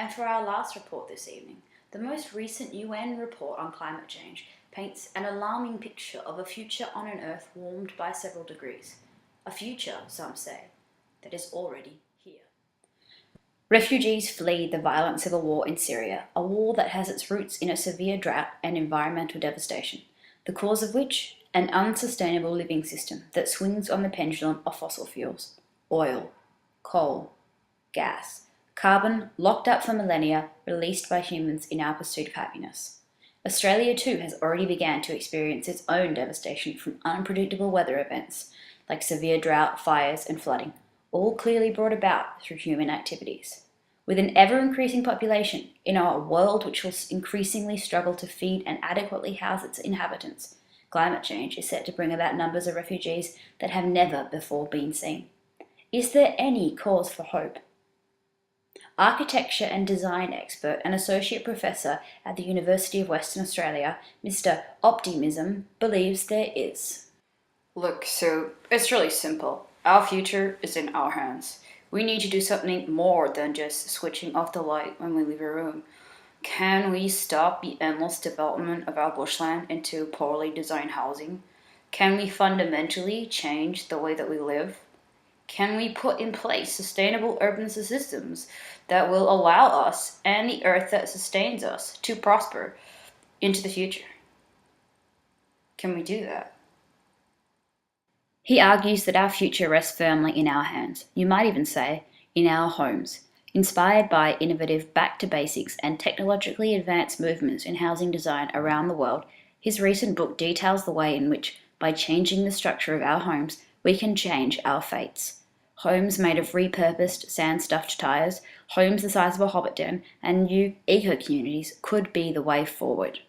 And for our last report this evening, the most recent UN report on climate change paints an alarming picture of a future on an Earth warmed by several degrees. A future, some say, that is already here. Refugees flee the violent civil war in Syria, a war that has its roots in a severe drought and environmental devastation, the cause of which, an unsustainable living system that swings on the pendulum of fossil fuels, oil, coal, gas, carbon locked up for millennia, released by humans in our pursuit of happiness. Australia too has already begun to experience its own devastation from unpredictable weather events like severe drought, fires and flooding, all clearly brought about through human activities. With an ever-increasing population in a world which will increasingly struggle to feed and adequately house its inhabitants, climate change is set to bring about numbers of refugees that have never before been seen. Is there any cause for hope? Architecture and design expert and associate professor at the University of Western Australia, Mr. Optimism, believes there is. Look, so it's really simple. Our future is in our hands. We need to do something more than just switching off the light when we leave a room. Can we stop the endless development of our bushland into poorly designed housing? Can we fundamentally change the way that we live? Can we put in place sustainable urban systems that will allow us and the earth that sustains us to prosper into the future? Can we do that? He argues that our future rests firmly in our hands, you might even say, in our homes. Inspired by innovative back-to-basics and technologically advanced movements in housing design around the world, his recent book details the way in which, by changing the structure of our homes, we can change our fates. Homes made of repurposed, sand-stuffed tires, homes the size of a hobbit den, and new eco-communities could be the way forward.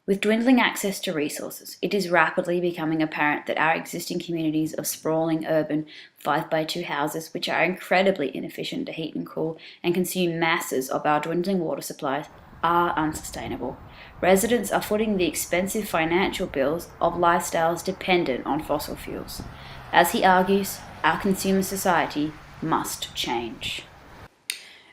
With dwindling access to resources, it is rapidly becoming apparent that our existing communities of sprawling urban 5x2 houses, which are incredibly inefficient to heat and cool and consume masses of our dwindling water supplies, are unsustainable. Residents are footing the expensive financial bills of lifestyles dependent on fossil fuels. As he argues, our consumer society must change.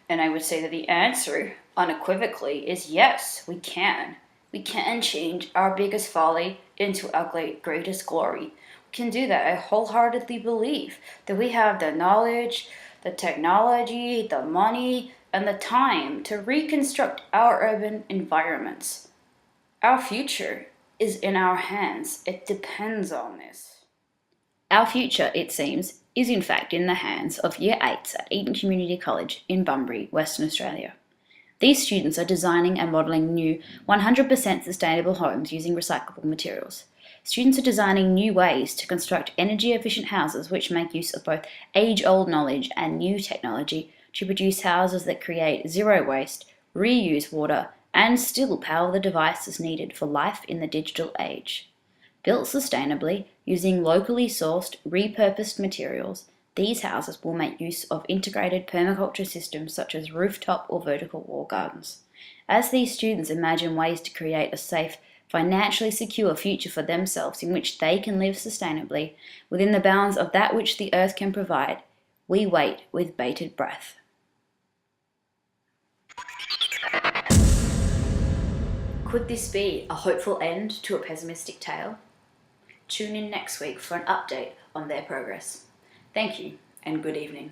And I would say that the answer, unequivocally, is yes, we can. We can change our biggest folly into our greatest glory. We can do that. I wholeheartedly believe that we have the knowledge, the technology, the money, and the time to reconstruct our urban environments. Our future is in our hands. It depends on this. Our future, it seems, is in fact in the hands of Year 8s at Eton Community College in Bunbury, Western Australia. These students are designing and modelling new 100% sustainable homes using recyclable materials. Students are designing new ways to construct energy-efficient houses which make use of both age-old knowledge and new technology to produce houses that create zero waste, reuse water, and still power the devices needed for life in the digital age. Built sustainably, using locally sourced, repurposed materials, these houses will make use of integrated permaculture systems such as rooftop or vertical wall gardens. As these students imagine ways to create a safe, financially secure future for themselves in which they can live sustainably within the bounds of that which the earth can provide, we wait with bated breath. Could this be a hopeful end to a pessimistic tale? Tune in next week for an update on their progress. Thank you and good evening.